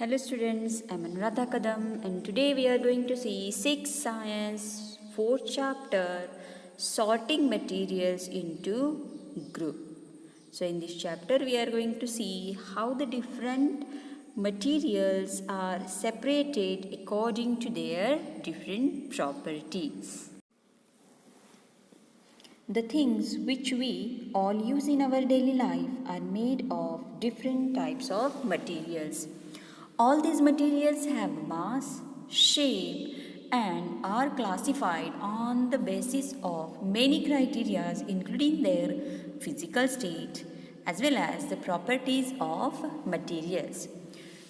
Hello students, I'm Anuradha Kadam and today we are going to see 6th Science 4th chapter Sorting Materials into Group. So in this chapter we are going to see how the different materials are separated according to their different properties. The things which we all use in our daily life are made of different types of materials. All these materials have mass, shape, and are classified on the basis of many criteria, including their physical state as well as the properties of materials.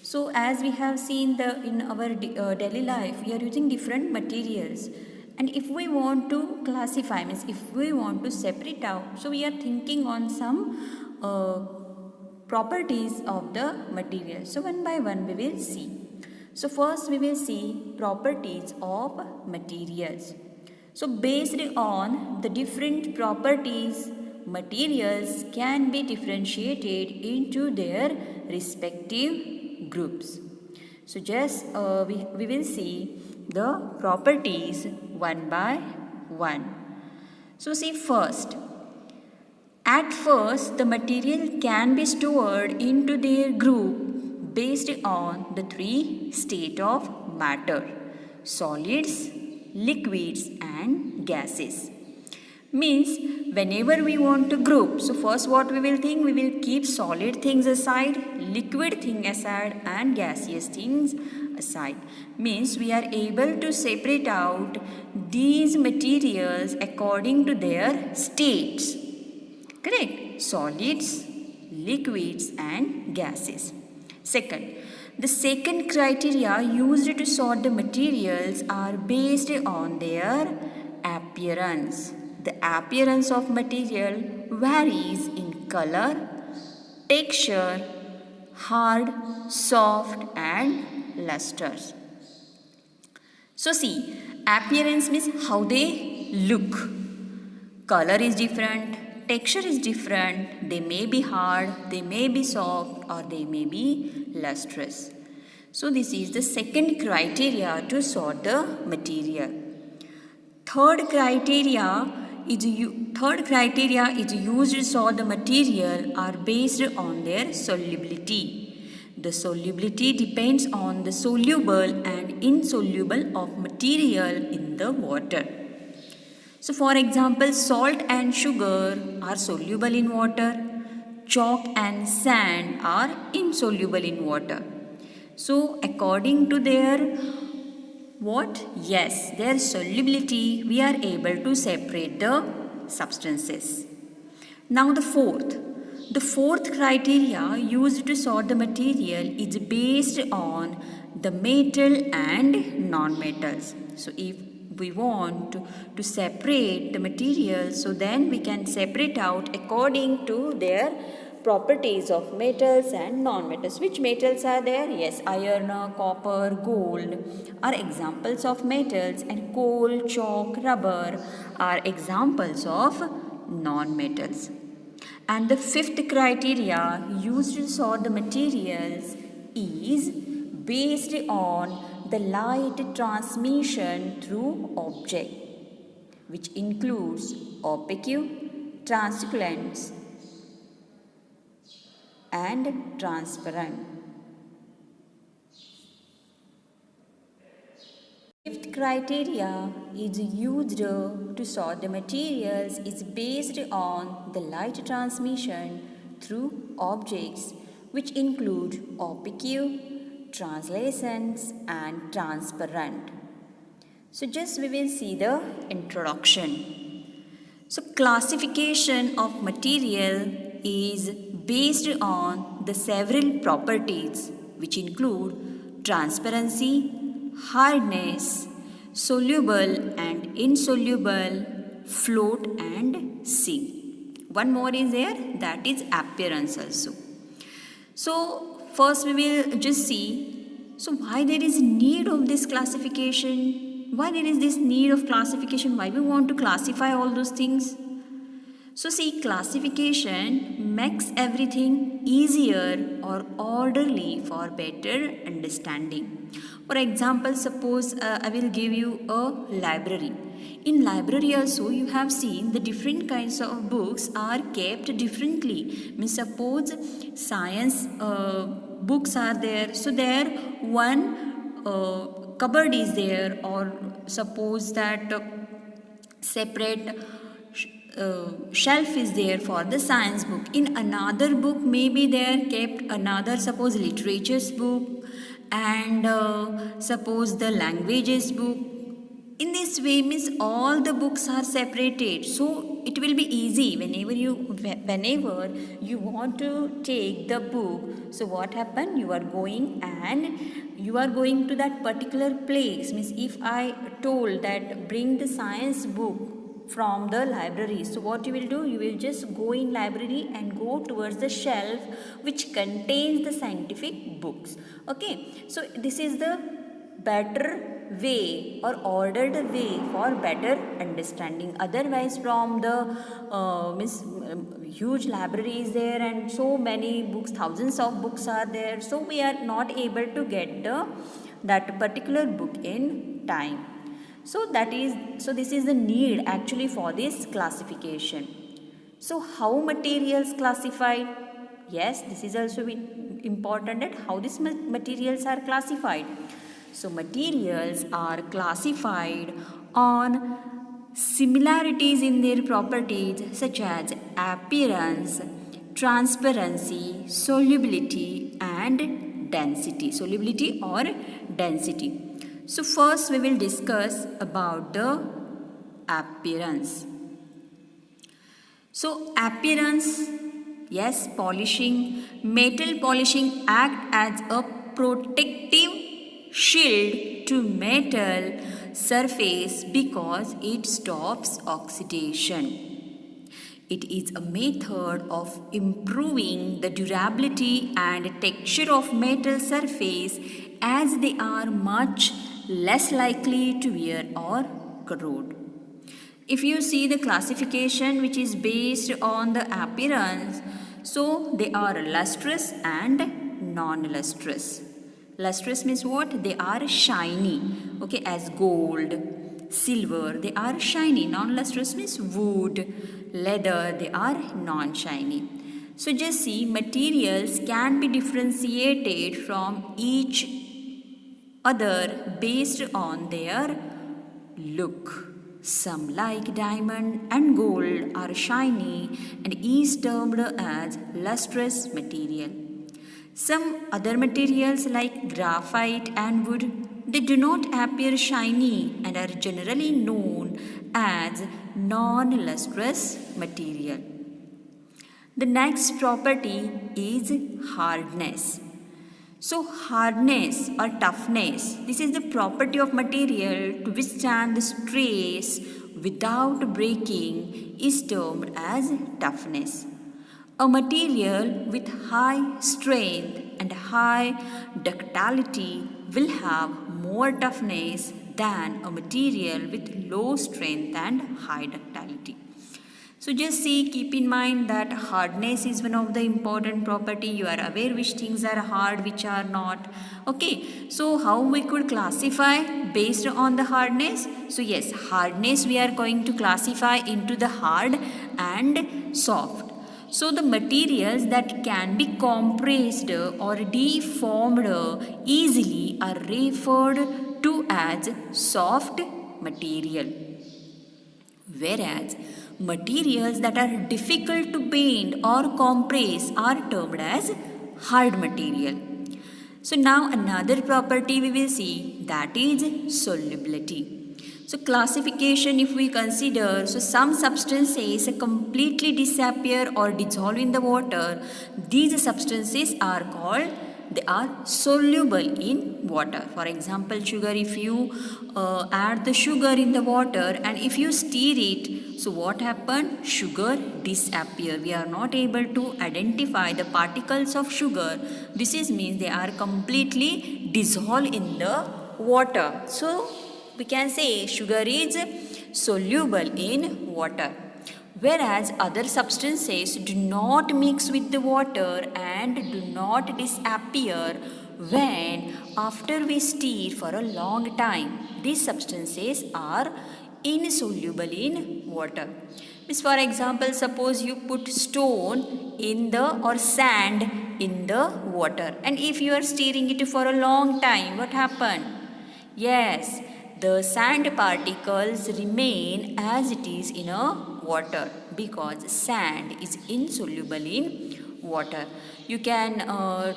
So, as we have seen in our daily life, we are using different materials, and if we want to classify, means if we want to separate out, so we are thinking on some properties of the material. So one by one we will see. So first we will see properties of materials. So based on the different properties, materials can be differentiated into their respective groups. So just we will see the properties one by one. So see first, at first, the material can be stored into their group based on the three states of matter: solids, liquids and gases. Means whenever we want to group, so first what we will think, we will keep solid things aside, liquid thing aside and gaseous things aside. Means we are able to separate out these materials according to their states. Correct? Solids, liquids and gases. Second, the second criteria used to sort the materials are based on their appearance. The appearance of material varies in color, texture, hard, soft and lusters. So see, appearance means how they look. Color is different, texture is different, they may be hard, they may be soft or they may be lustrous. So this is the second criteria to sort the material. Third criteria is used to sort the material are based on their solubility. The solubility depends on the soluble and insoluble of material in the water. So for example, salt and sugar are soluble in water, chalk and sand are insoluble in water. So according to their what? Yes, their solubility, we are able to separate the substances. Now the fourth criteria used to sort the material is based on the metal and non-metals. So if we want to separate the materials, so then we can separate out according to their properties of metals and non-metals. Which metals are there? Yes, iron, copper, gold are examples of metals, and coal, chalk, rubber are examples of non-metals. And the fifth criteria used to sort the materials is based on the light transmission through object, which includes opaque, translucent and transparent. Fifth criteria is used to sort the materials is based on the light transmission through objects, which include opaque, translucent and transparent. So just we will see the introduction. So classification of material is based on the several properties, which include transparency, hardness, soluble and insoluble, float and sink. One more is there, that is appearance also. So first we will just see, so why there is need of this classification? Why there is this need of classification? Why we want to classify all those things? So, see, classification makes everything easier or orderly for better understanding. For example, suppose I will give you a library. In library also you have seen the different kinds of books are kept differently. Means suppose science books are there, so there one cupboard is there, or suppose that separate shelf is there for the science book. In another book maybe there kept another, suppose literature's book, and suppose the languages book. In this way means all the books are separated, so it will be easy whenever you want to take the book. So what happen, you are going and you are going to that particular place. Means if I told that bring the science book from the library, so what you will do, you will just go in library and go towards the shelf which contains the scientific books. Okay, so this is the better way or ordered way for better understanding. Otherwise from the huge library is there and so many books, thousands of books are there, so we are not able to get that particular book in time. So this is the need actually for this classification. So how materials classified? Yes, this is also important, that how these materials are classified. So materials are classified on similarities in their properties such as appearance, transparency, solubility and density. Solubility or density. So first we will discuss about the appearance. So appearance, yes, polishing. Metal polishing act as a protective shield to metal surface because it stops oxidation. It is a method of improving the durability and texture of metal surface as they are much less likely to wear or corrode. If you see the classification which is based on the appearance, so they are lustrous and non-lustrous. Lustrous means what? They are shiny, okay, as gold, silver, they are shiny. Non-lustrous means wood, leather, they are non-shiny. So just see, materials can be differentiated from each other based on their look. Some like diamond and gold are shiny and is termed as lustrous material. Some other materials like graphite and wood, they do not appear shiny and are generally known as non-lustrous material. The next property is hardness. So hardness or toughness, this is the property of material to withstand the stress without breaking, is termed as toughness. A material with high strength and high ductility will have more toughness than a material with low strength and high ductility. So just see, keep in mind that hardness is one of the important property. You are aware which things are hard, which are not. Okay, so how we could classify based on the hardness? So yes, hardness we are going to classify into the hard and soft. So the materials that can be compressed or deformed easily are referred to as soft material. Whereas materials that are difficult to bend or compress are termed as hard material. So now another property we will see, that is solubility. So classification if we consider, so some substances completely disappear or dissolve in the water. These substances are called, they are soluble in water. For example, sugar, if you add the sugar in the water and if you stir it, so what happened? Sugar disappear. We are not able to identify the particles of sugar. This is means they are completely dissolved in the water. So we can say sugar is soluble in water. whereas other substances do not mix with the water and do not disappear when after we stir for a long time. These substances are insoluble in water. Means for example, suppose you put stone in the or sand in the water, and if you are stirring it for a long time, what happened? Yes, the sand particles remain as it is in a water because sand is insoluble in water. You can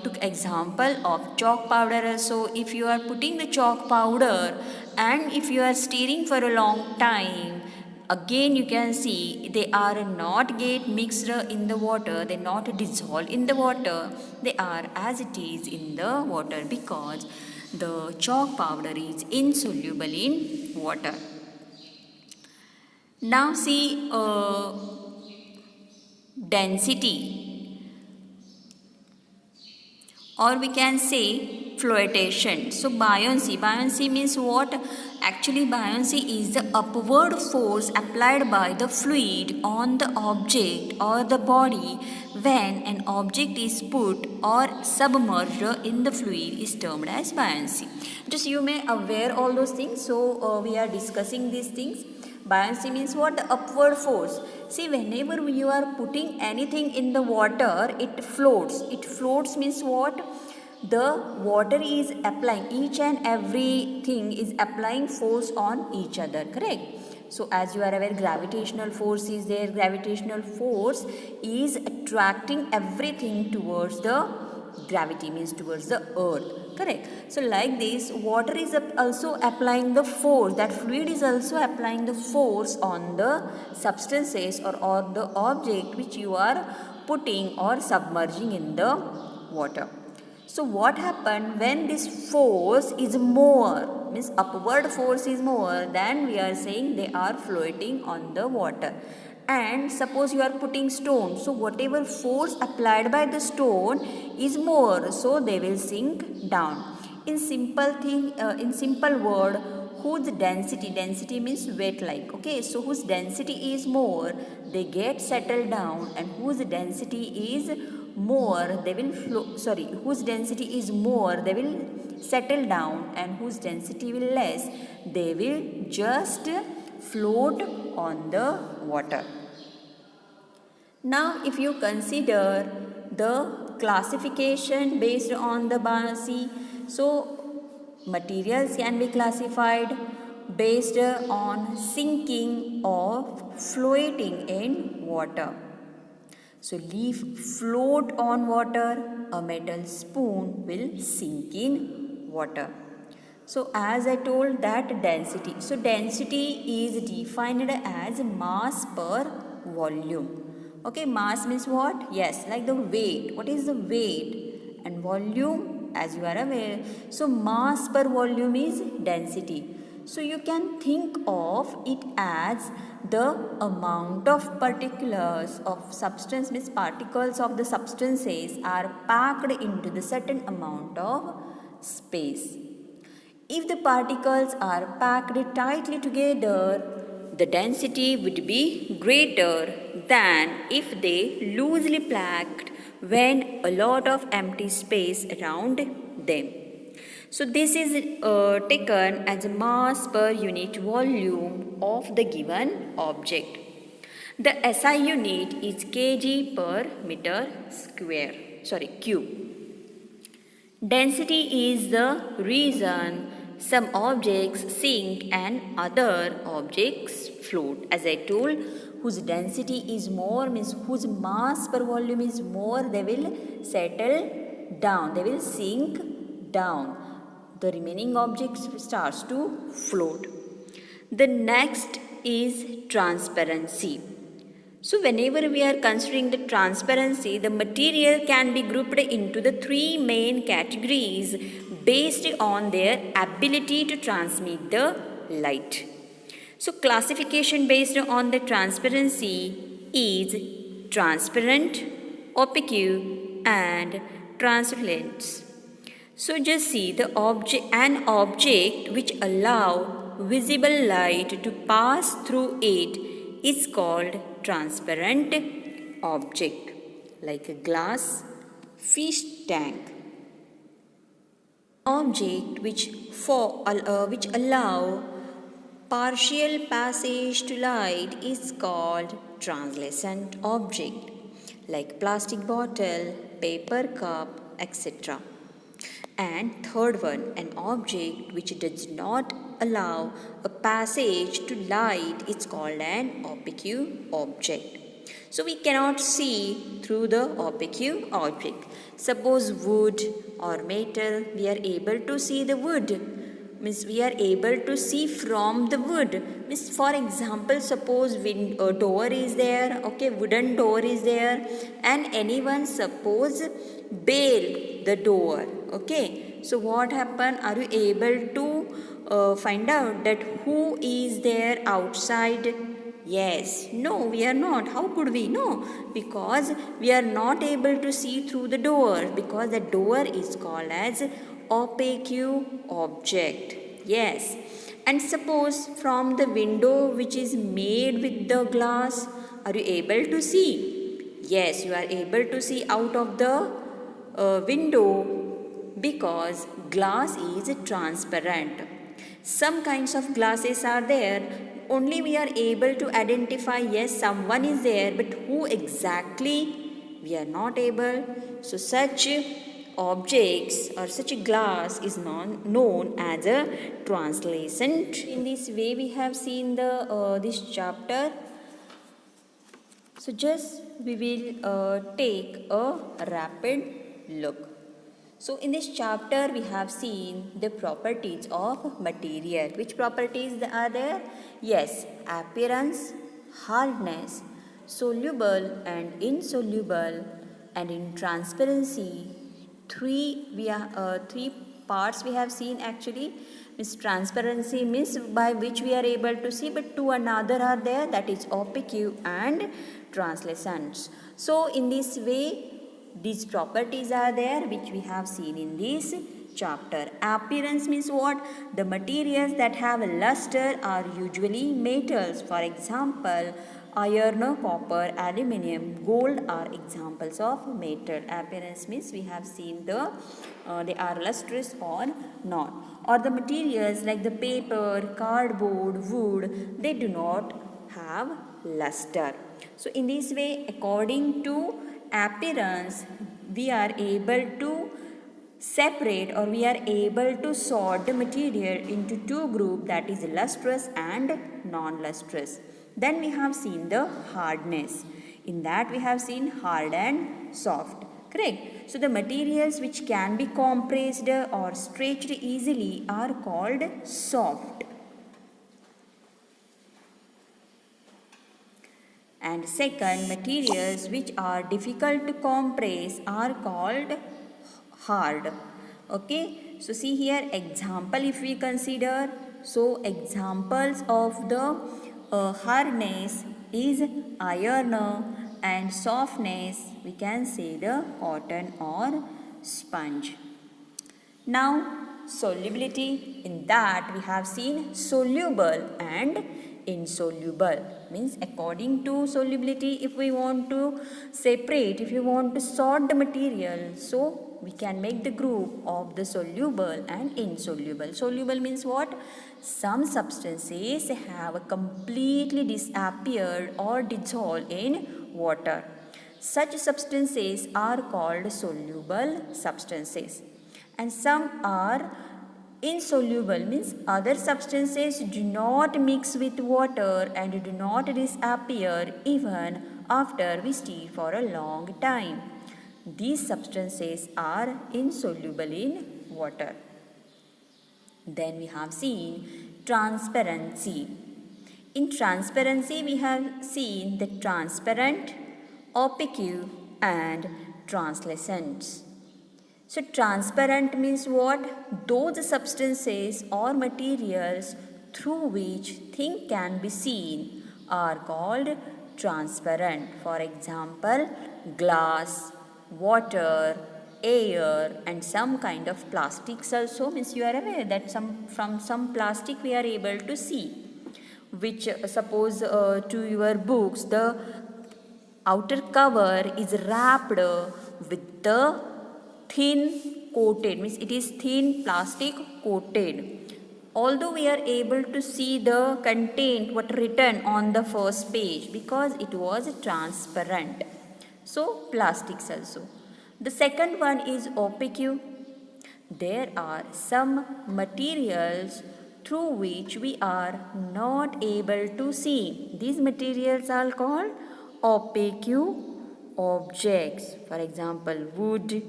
took example of chalk powder also. If you are putting the chalk powder and if you are stirring for a long time, again you can see they are not get mixed in the water, they not dissolved in the water, they are as it is in the water because the chalk powder is insoluble in water. Now see density, or we can say flotation. So buoyancy means what? Actually buoyancy is the upward force applied by the fluid on the object or the body when an object is put or submerged in the fluid is termed as buoyancy. Just you may aware all those things. So we are discussing these things. Buoyancy means what? The upward force. See, whenever you are putting anything in the water, it floats. It floats means what? The water is applying, each and everything is applying force on each other, correct? So as you are aware, gravitational force is there. Gravitational force is attracting everything towards the gravity, means towards the earth, correct? So like this, water is also applying the force, that fluid is also applying the force on the substances or the object which you are putting or submerging in the water. So what happened when this force is more, means upward force is more, then we are saying they are floating on the water. And suppose you are putting stone, so whatever force applied by the stone is more, so they will sink down. In simple word, whose density means weight like, okay, so whose density is more, they get settled down, and whose density is more, they will whose density is more, they will settle down, and whose density will less, they will just float on the water. Now if you consider the classification based on the buoyancy, so materials can be classified based on sinking or floating in water. So leaf float on water, a metal spoon will sink in water. So as I told that density. So density is defined as mass per volume. Okay, mass means what? Yes, like the weight. What is the weight? And volume, as you are aware. So mass per volume is density. So you can think of it as the amount of particulars of substance, means particles of the substances are packed into the certain amount of space. If the particles are packed tightly together, the density would be greater than if they loosely packed when a lot of empty space around them. So this is taken as a mass per unit volume of the given object. The SI unit is kg per meter square, cube. Density is the reason some objects sink and other objects float. As I told, whose density is more means whose mass per volume is more, they will settle down, they will sink down. The remaining objects starts to float. The next is transparency. So whenever we are considering the transparency, the material can be grouped into the three main categories based on their ability to transmit the light. So classification based on the transparency is transparent, opaque and translucent. So just see an object which allow visible light to pass through it is called transparent object like a glass, fish tank. Object which allow partial passage to light is called translucent object like plastic bottle, paper cup, etc. And third one, an object which does not allow a passage to light is called an opaque object. So we cannot see through the opaque object. Suppose wood or metal, we are able to see the wood. Means we are able to see from the wood. Means for example, suppose a door is there, okay, wooden door is there, and anyone suppose bail the door, okay. So what happened? Are you able to find out that who is there outside? Yes. No, we are not. How could we? No, because we are not able to see through the door, because the door is called as opaque object. Yes. And suppose from the window which is made with the glass, are you able to see? Yes, you are able to see out of the window, because glass is transparent. Some kinds of glasses are there, only we are able to identify, yes, someone is there, but who exactly we are not able. So such objects or such a glass is known as a translucent. In this way we have seen the this chapter. So just we will take a rapid look. So in this chapter we have seen the properties of material. Which properties are there? Yes, appearance, hardness, soluble and insoluble, and in transparency. Three parts we have seen actually. Means transparency means by which we are able to see, but two another are there, that is opaque and translucent. So in this way these properties are there which we have seen in this chapter. Appearance means what? The materials that have luster are usually metals. For example, iron, copper, aluminium, gold are examples of metal. Appearance means we have seen they are lustrous or not. Or the materials like the paper, cardboard, wood, they do not have luster. So in this way, according to appearance, we are able to separate, or we are able to sort the material into two groups, that is lustrous and non-lustrous. Then we have seen the hardness. In that we have seen hard and soft. Correct? So the materials which can be compressed or stretched easily are called soft. And second, materials which are difficult to compress are called hard. Okay. So see here example if we consider. So examples of the hardness is iron, and softness we can say the cotton or sponge. Now solubility, in that we have seen soluble and insoluble. Means according to solubility, if we want to separate, if you want to sort the material, so we can make the group of the soluble and insoluble. Soluble means what? Some substances have completely disappeared or dissolved in water. Such substances are called soluble substances. And some are insoluble, means other substances do not mix with water and do not disappear even after we stir for a long time. These substances are insoluble in water. Then we have seen transparency. In transparency we have seen the transparent, opaque and translucent. So transparent means what? Those substances or materials through which things can be seen are called transparent. For example, glass, water, air, and some kind of plastics also. Means you are aware that from some plastic we are able to see. which suppose to your books, the outer cover is wrapped with the thin coated, means it is thin plastic coated. Although we are able to see the content what written on the first page because it was transparent. So plastics also. The second one is opaque. There are some materials through which we are not able to see. These materials are called opaque objects. For example, wood,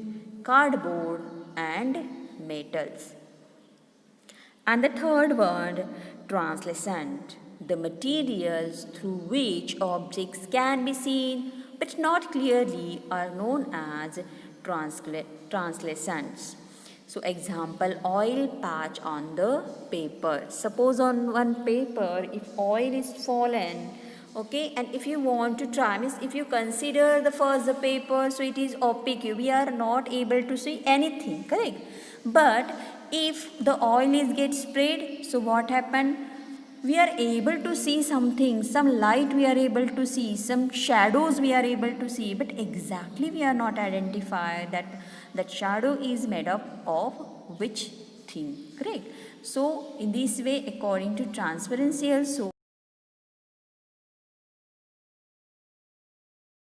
cardboard and metals. And the third one, translucent. The materials through which objects can be seen but not clearly are known as translucents. So example, oil patch on the paper. Suppose on one paper, if oil is fallen, okay, and if you want to try, means if you consider the first the paper, so it is opaque, we are not able to see anything, correct? But if the oil is get sprayed, so what happened? We are able to see something, some light we are able to see, some shadows we are able to see, but exactly we are not identified that shadow is made up of which thing, correct? So in this way, according to transparency also,